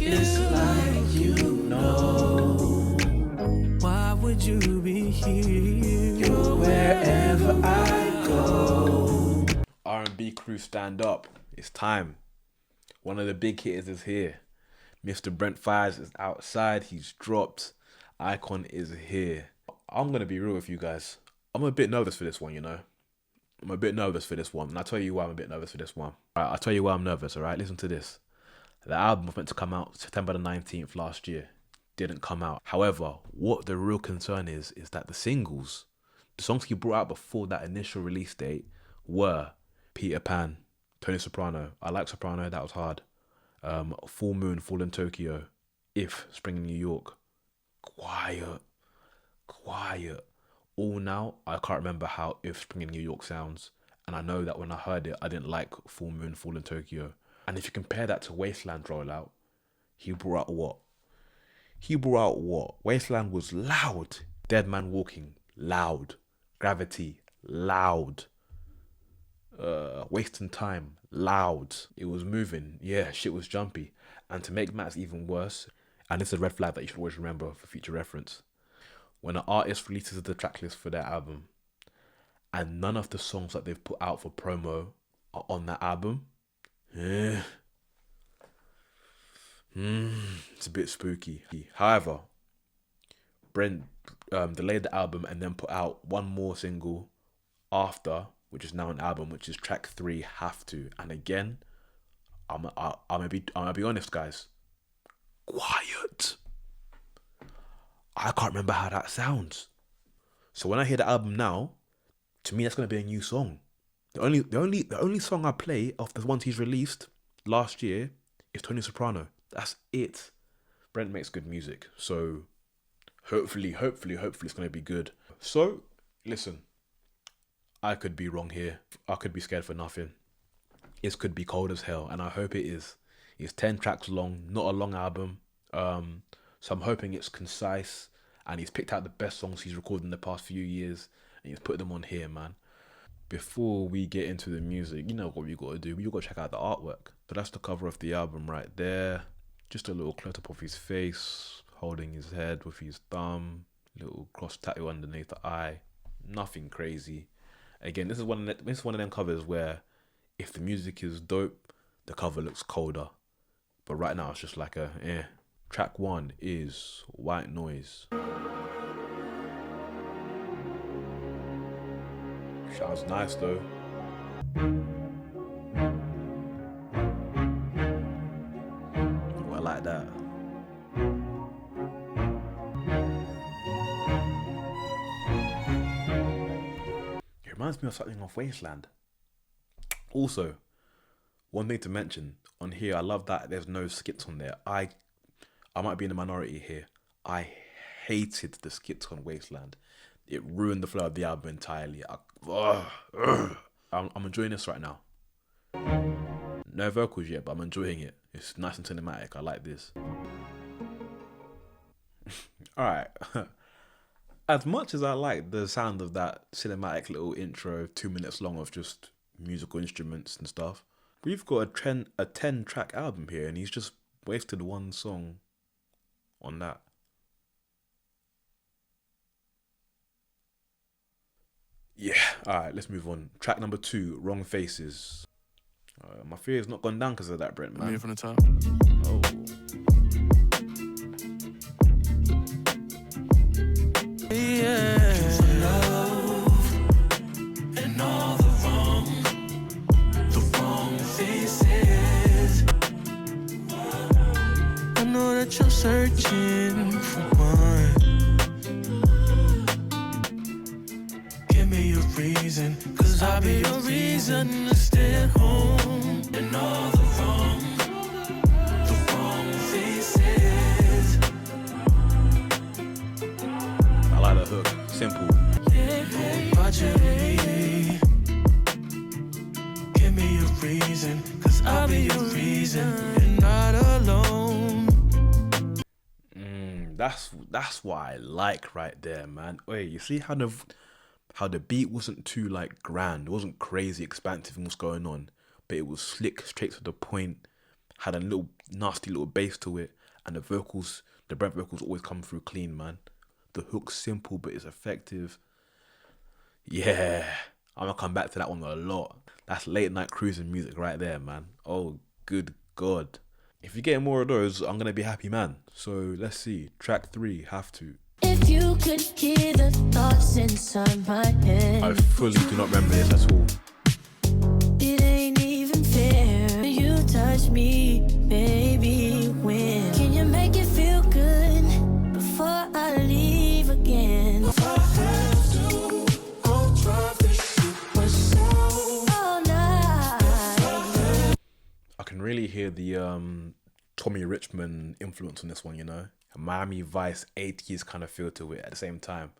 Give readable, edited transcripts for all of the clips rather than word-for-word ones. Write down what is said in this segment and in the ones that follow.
It's like you know. Why would you be here? You're wherever I go. R&B crew, stand up. It's time. One of the big hitters is here. Mr. Brent Faiyaz is outside. He's dropped. Icon is here. I'm going to be real with you guys. I'm a bit nervous for this one, you know. I'm a bit nervous for this one. And I'll tell you why I'm a bit nervous for this one. Alright, I'll tell you why I'm nervous, alright? Listen to this. The album was meant to come out September the 19th last year. Didn't come out. However, what the real concern is that the singles, the songs he brought out before that initial release date were Peter Pan, Tony Soprano, I Like Soprano, that was hard. Full Moon, Fall in Tokyo, If, Spring in New York, Quiet. All Now, I can't remember how If, Spring in New York sounds. And I know that when I heard it, I didn't like Full Moon, Fall in Tokyo. And if you compare that to Wasteland Rollout, he brought out what? Wasteland was loud. Dead Man Walking, loud. Gravity, loud. Wasting Time, loud. It was moving. Yeah, shit was jumpy. And to make matters even worse, and this is a red flag that you should always remember for future reference, when an artist releases the track list for their album and none of the songs that they've put out for promo are on that album, it's a bit spooky. However, Brent delayed the album and then put out one more single after, which is now an album, which is track 3, Have To. And again, I'm gonna be honest, guys. Quiet. I can't remember how that sounds. So when I hear the album now, to me that's gonna be a new song. The only song I play of the ones he's released last year is Tony Soprano. That's it. Brent makes good music, so hopefully it's gonna be good. So listen, I could be wrong here. I could be scared for nothing. It could be cold as hell, and I hope it is. It's 10 tracks long, not a long album. So I'm hoping it's concise, and he's picked out the best songs he's recorded in the past few years, and he's put them on here, man. Before we get into the music, you know what we gotta do. We gotta check out the artwork. So that's the cover of the album right there. Just a little close-up of his face, holding his head with his thumb, little cross tattoo underneath the eye. Nothing crazy. Again, this is one of them covers where if the music is dope, the cover looks colder. But right now it's just like Track 1 is White Noise. Sounds nice though. Oh, I like that. It reminds me of something off Wasteland. Also, one thing to mention on here, I love that there's no skits on there. I might be in the minority here. I hated the skits on Wasteland. It ruined the flow of the album entirely. I'm enjoying this right now. No vocals yet, but I'm enjoying it. It's nice and cinematic. I like this. Alright. As much as I like the sound of that cinematic little intro, 2 minutes long of just musical instruments and stuff, we've got a 10 track album here, and he's just wasted one song on that. Yeah, alright, let's move on. Track number 2, Wrong Faces. My fear has not gone down because of that, Brent, man. From the top. Oh. Yeah. Love and all the wrong faces. I know that you're searching for one. Give me a reason, 'cause I'll be your reason to stay at home. And all the wrong faces. I like the hook. Simple. Watch me. Give me a reason, 'cause I'll be your reason. You're not alone. That's what I like right there, man. Wait, you see how the beat wasn't too like grand, it wasn't crazy expansive in what's going on, but it was slick, straight to the point, had a little nasty little bass to it, and the vocals, the Brent vocals always come through clean, man. The hook's simple, but it's effective. Yeah, I'm gonna come back to that one a lot. That's late night cruising music right there, man. Oh, good God. If you get more of those, I'm gonna be happy, man. So let's see. Track 3, Have To. If you could hear the thoughts inside my head, I fully do not remember this at all. it ain't even fair. You touch me, baby, when can you make it feel good before I leave again? If I have to, I'll drive this ship myself all night. I can really hear the Tommy Richmond influence on this one, you know? A Miami Vice 80s kind of feel to it at the same time.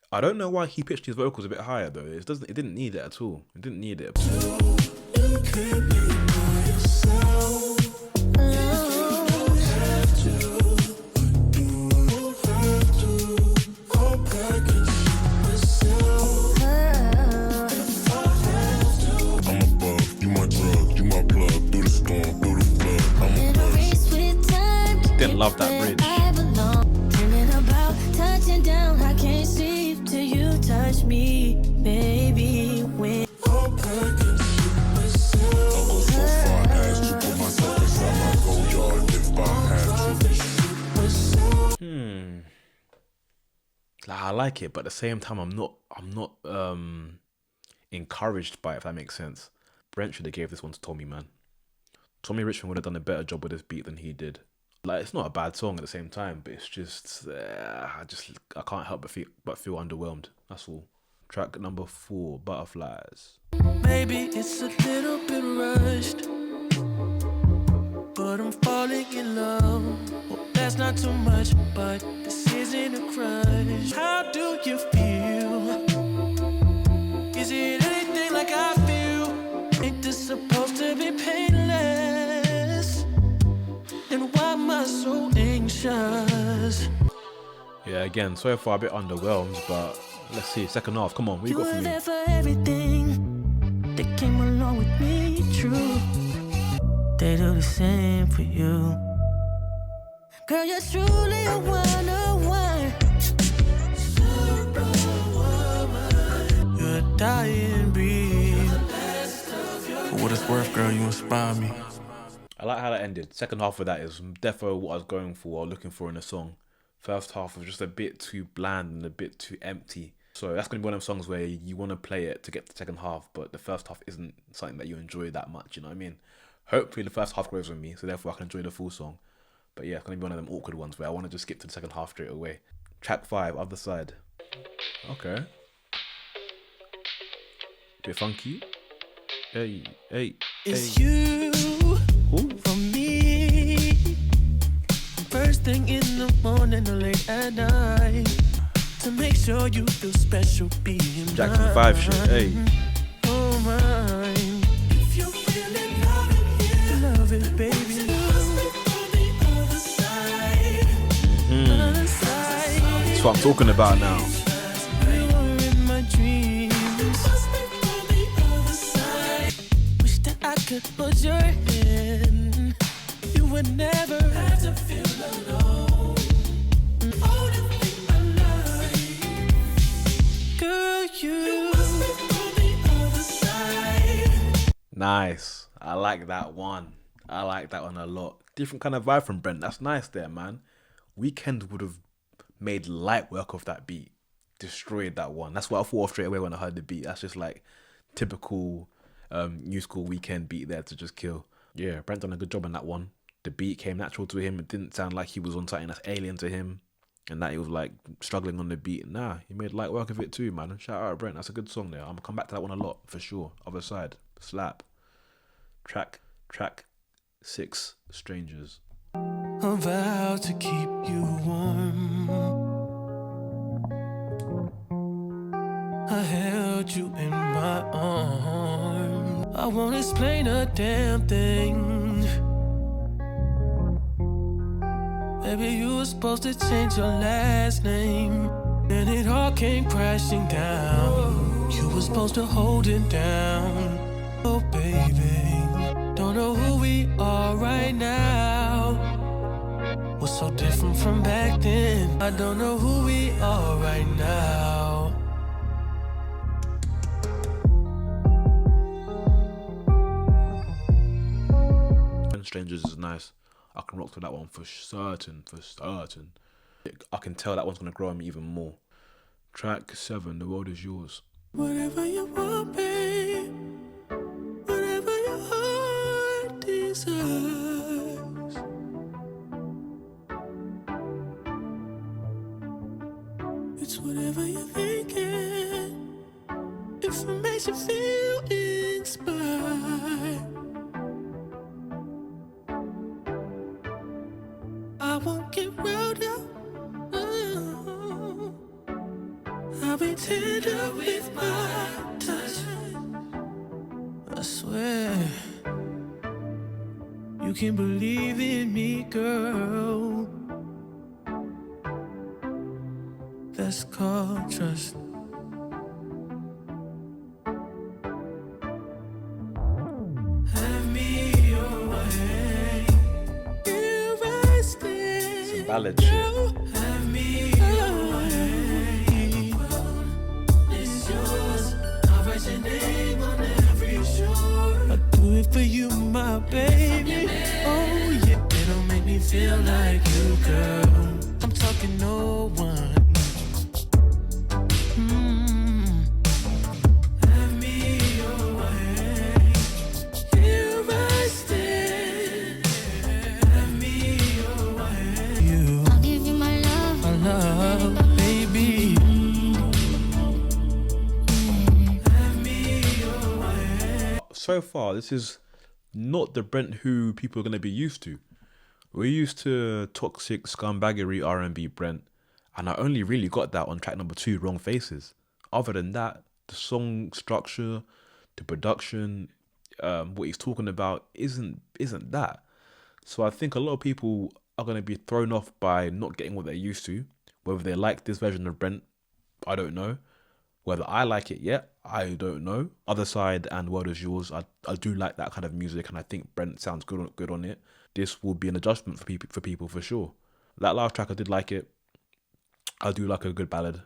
I don't know why he pitched his vocals a bit higher though. It didn't need it at all. It didn't need it. You can't be by yourself. You have to, but you don't have to. I'll package myself. If I have to. I'm above, you my drug, you my plug, through the storm, through the flood. I'm In a race with time, Didn't love that bridge. I belong. Dreaming about touching down, I can't sleep till you touch me, baby. When I'll go so far as to put myself inside my go yard if I have to. Like, I like it, but at the same time, I'm not encouraged by it, if that makes sense. Brent should have gave this one to Tommy, man. Tommy Richmond would have done a better job with this beat than he did. Like, it's not a bad song at the same time, but it's just, I can't help but feel underwhelmed. That's all. Track number 4, Butterflies. maybe it's a little bit rushed, but I'm falling in love. Hope that's not too much, but this isn't a crush. How do you feel? Is it anything like I feel? Ain't this supposed to be painless? Then why am I so anxious? Yeah, again, so far a bit underwhelmed, but let's see. Second half, come on, what you You got for were me? there for everything that came along with me, true. They do the same for you. Girl, you're truly a one-on-one. Superwoman. You're a dying breed. For what it's worth, girl, you inspire me. I like how that ended. Second half of that is definitely what I was going for or looking for in a song. First half was just a bit too bland and a bit too empty. So that's going to be one of them songs where you want to play it to get to the second half, but the first half isn't something that you enjoy that much, you know what I mean? Hopefully the first half grows with me, so therefore I can enjoy the full song. But yeah, it's going to be one of them awkward ones where I want to just skip to the second half straight away. Track 5, Other Side. Okay. Bit funky. Hey. It's you Ooh. from me. First thing in the morning or late at night. To make sure you feel special being Jackson 5 shit, hey. Oh mine. If you really love it, baby. That's what I'm talking about now. You were in my dreams. Wish that I could hold your hand. You would never have to feel alone. Only thing I like, girl, you on the other side. Nice. I like that one. I like that one a lot. Different kind of vibe from Brent. That's nice there, man. Weeknd would have made light work of that beat. Destroyed that one. That's what I thought of straight away when I heard the beat. That's just like typical new school Weeknd beat there to just kill. Yeah, Brent done a good job on that one. The beat came natural to him. It didn't sound like he was on something that's alien to him and that he was like struggling on the beat. Nah, he made light work of it too, man. Shout out Brent. That's a good song there. I'm gonna come back to that one a lot for sure. Other Side. Slap. Track 6, Strangers. I vow to keep you warm. I held you in my arms. I won't explain a damn thing. Baby, you were supposed to change your last name, and it all came crashing down. You were supposed to hold it down. Oh baby, don't know who we are right now. What's so different from back then? I don't know who we are right now. Strangers is nice. I can rock to that one for certain, I can tell that one's gonna grow on me even more. Track 7, The World Is Yours. Whatever you want, babe. Whatever your heart desires. It's whatever you're thinking. If it makes you feel inspired. I won't get riled up. Oh. I'll be tender with my touch. I swear, you can believe in me, girl. That's called trust. Have me your way. Here I stand. Some ballad shit. Have me your way. It's yours. I'll write your name on every shore. I'll do it for you, my baby. Oh yeah. It don't make me feel like you, girl. I'm talking no one. Have me your way. Here I stand. Have me your way. You, I'll give you my love, baby. Have me your way. So far, this is not the Brent who people are going to be used to. We're used to toxic scumbaggery R&B Brent, and I only really got that on track number 2, Wrong Faces. Other than that, the song structure, the production, what he's talking about isn't that. So I think a lot of people are going to be thrown off by not getting what they're used to. Whether they like this version of Brent, I don't know. Whether I like it yet, I don't know. Other Side and World Is Yours, I do like that kind of music, and I think Brent sounds good on it. This will be an adjustment for people for sure. That last track, I did like it. I do like a good ballad.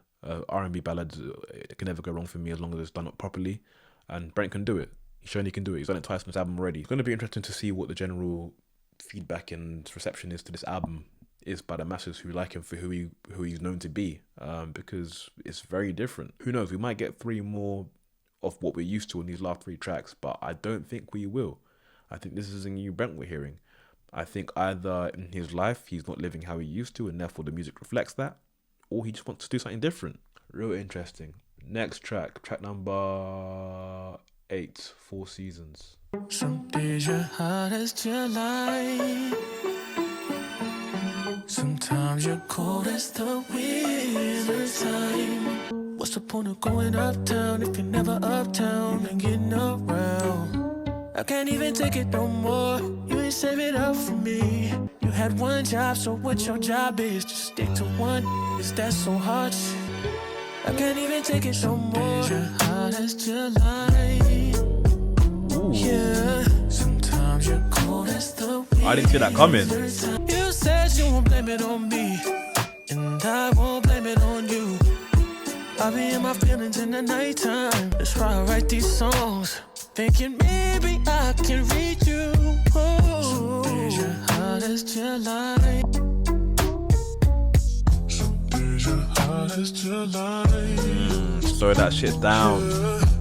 R&B ballads, it can never go wrong for me as long as it's done up properly. And Brent can do it. He's shown he can do it. He's done it twice on this album already. It's going to be interesting to see what the general feedback and reception is to this album is by the masses who like him for who he's known to be, because it's very different. Who knows, we might get 3 more of what we're used to in these last 3 tracks, but I don't think we will. I think this is a new Brent we're hearing. I think either in his life he's not living how he used to and therefore the music reflects that, or he just wants to do something different. Real interesting. Next track number 8, 4 Seasons. Some days you're hot as July. Sometimes you're cold as the winter time. What's the point of going uptown if you're never uptown and getting around? I can't even take it no more. You ain't save it up for me. You had one job, so what your job is? Just stick to one. Is that so hard? I can't even take it no more. You're hot as July. Ooh. Yeah. Sometimes you're cold as the winter. I didn't see that coming. You said you won't blame it on me, and I won't blame it on you. I'll be in my feelings in the nighttime. That's why I write these songs, thinking maybe I can read you. Oh, some days you're hot as July. Some days you're hot as July. Slow that shit down.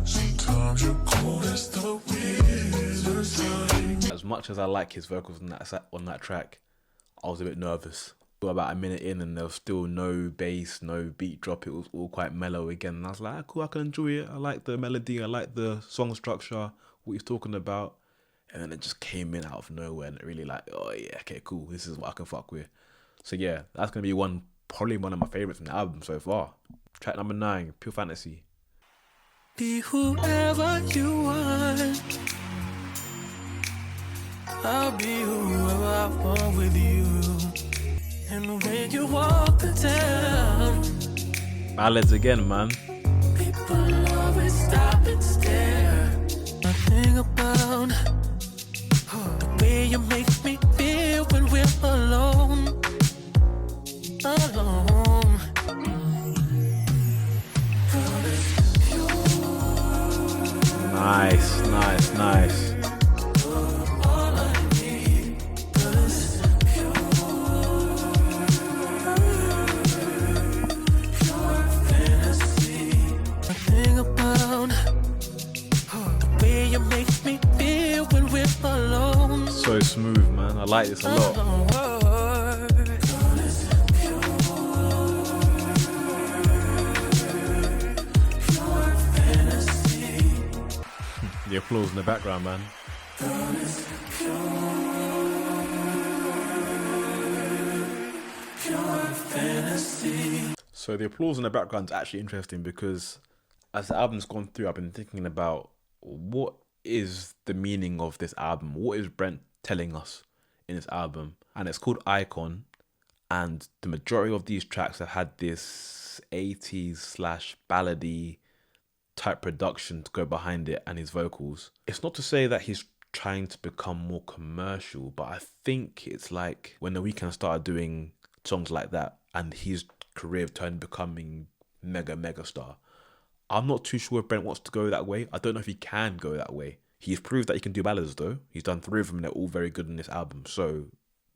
Sometimes you're cold as the winter time. As much as I like his vocals on that track, I was a bit nervous. About a minute in and there was still no bass, no beat drop. It was all quite mellow again. And I was like, cool, I can enjoy it. I like the melody. I like the song structure, what he's talking about. And then it just came in out of nowhere and it really like, oh yeah, okay, cool. This is what I can fuck with. So yeah, that's going to be probably one of my favorites from the album so far. Track number 9, Pure Fantasy. Be whoever you want. I'll be whoever I want with you. And when you walk the town, Ballads again, man. people always stop and stare. Nothing about the way you like this a lot. The applause in the background, man. So the applause in the background is actually interesting because as the album's gone through, I've been thinking about what is the meaning of this album? What is Brent telling us in this album? And it's called Icon, and the majority of these tracks have had this 80s / ballady type production to go behind it and his vocals. It's not to say that he's trying to become more commercial, but I think it's like when The Weeknd started doing songs like that and his career turned becoming mega star. I'm not too sure if Brent wants to go that way. I don't know if he can go that way. He's proved that he can do ballads though. He's done 3 of them and they're all very good in this album, so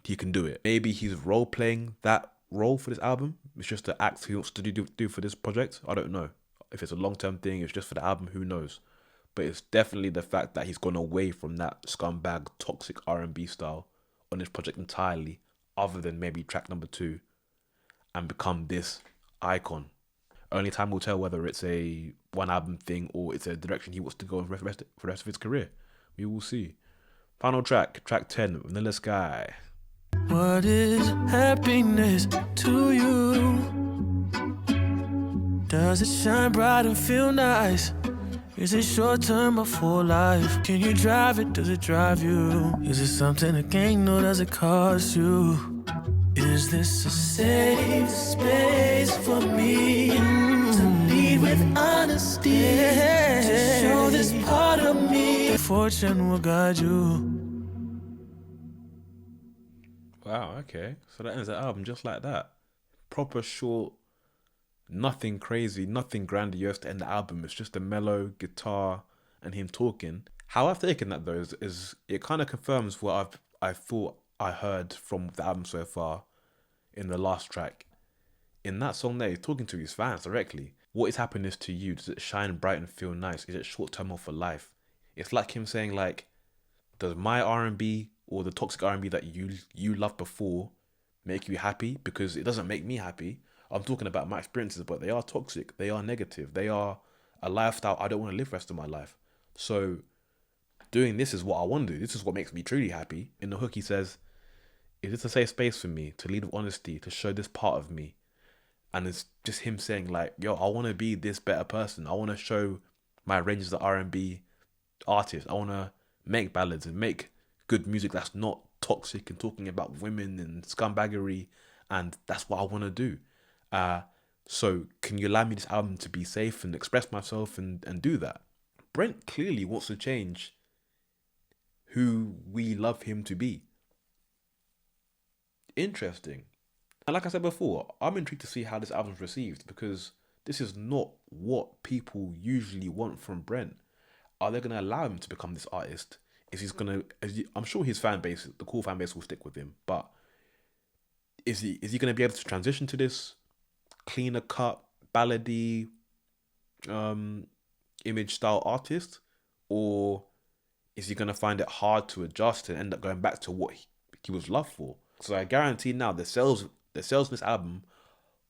he can do it. Maybe he's role playing that role for this album. It's just the act he wants to do for this project. I don't know. If it's a long-term thing, it's just for the album, who knows? But it's definitely the fact that he's gone away from that scumbag, toxic R&B style on this project entirely, other than maybe track number 2, and become this icon. Only time will tell whether it's a one album thing or it's a direction he wants to go for the rest of his career. We will see. Final track, track 10, Vanilla Sky. What is happiness to you? Does it shine bright and feel nice? Is it short term or for life? Can you drive it? Does it drive you? Is it something to gain or does it cost you? Is this a safe space for me to lead with honesty? To show this part of me, fortune will guide you. Wow, okay. So that ends the album just like that. Proper short, nothing crazy, nothing grandiose to end the album. It's just a mellow guitar and him talking. How I've taken that though is it kind of confirms what I thought I heard from the album so far in the last track. In that song there, he's talking to his fans directly. What is happiness to you? Does it shine bright and feel nice? Is it short term or for life? It's like him saying like, does my R&B or the toxic R&B that you loved before make you happy? Because it doesn't make me happy. I'm talking about my experiences, but they are toxic. They are negative. They are a lifestyle I don't want to live the rest of my life. So doing this is what I want to do. This is what makes me truly happy. In the hook, he says, is this a safe space for me to lead with honesty, to show this part of me? And it's just him saying like, yo, I want to be this better person. I want to show my range as an R&B artist. I want to make ballads and make good music that's not toxic and talking about women and scumbaggery. And that's what I want to do. So can you allow me this album to be safe and express myself and do that? Brent clearly wants to change who we love him to be. Interesting. And like I said before, I'm intrigued to see how this album's received because this is not what people usually want from Brent. Are they going to allow him to become this artist? I'm sure his fan base, the core fan base will stick with him, but is he going to be able to transition to this cleaner cut, ballady, image style artist? Or is he going to find it hard to adjust and end up going back to what he was loved for? So I guarantee now the sales in this album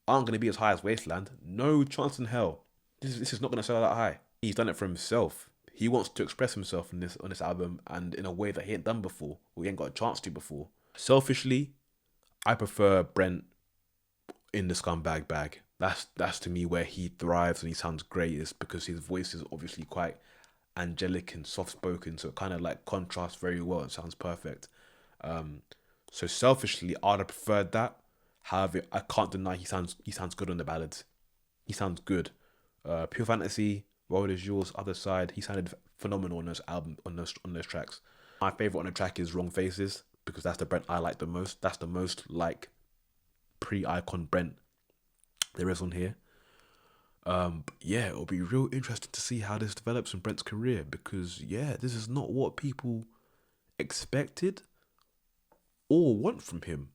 aren't going to be as high as Wasteland. No chance in hell. This is not going to sell that high. He's done it for himself. He wants to express himself on this album and in a way that he ain't done before, or he ain't got a chance to before. Selfishly, I prefer Brent in the scumbag bag. That's to me where he thrives and he sounds great, is because his voice is obviously quite angelic and soft spoken, so it kind of like contrasts very well and sounds perfect. So selfishly, I'd have preferred that. However, I can't deny he sounds good on the ballads. He sounds good. Pure Fantasy, World Is Yours, Other Side, he sounded phenomenal on those tracks. My favorite on the track is Wrong Faces, because that's the Brent I like the most. That's the most like pre-icon Brent there is on here. But yeah, it'll be real interesting to see how this develops in Brent's career, because yeah, this is not what people expected or want from him.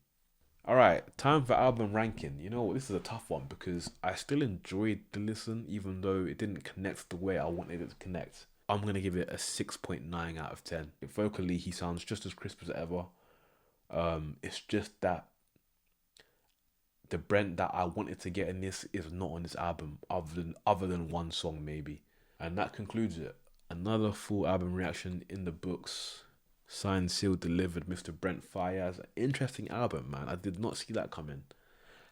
Alright, time for album ranking. You know what, this is a tough one because I still enjoyed the listen even though it didn't connect the way I wanted it to connect. I'm going to give it a 6.9 out of 10. Vocally, he sounds just as crisp as ever. It's just that the Brent that I wanted to get in this is not on this album, other than one song maybe. And that concludes it. Another full album reaction in the books. Signed, sealed, delivered, Mr. Brent Faiyaz. Interesting album, man. I did not see that coming.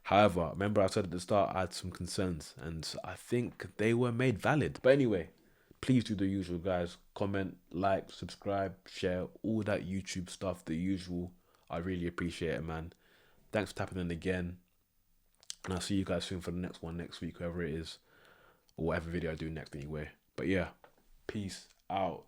However, remember I said at the start I had some concerns, and I think they were made valid. But anyway, please do the usual, guys. Comment, like, subscribe, share, all that YouTube stuff, the usual. I really appreciate it, man. Thanks for tapping in again. And I'll see you guys soon for the next one next week, whoever it is, or whatever video I do next anyway. But yeah, peace out.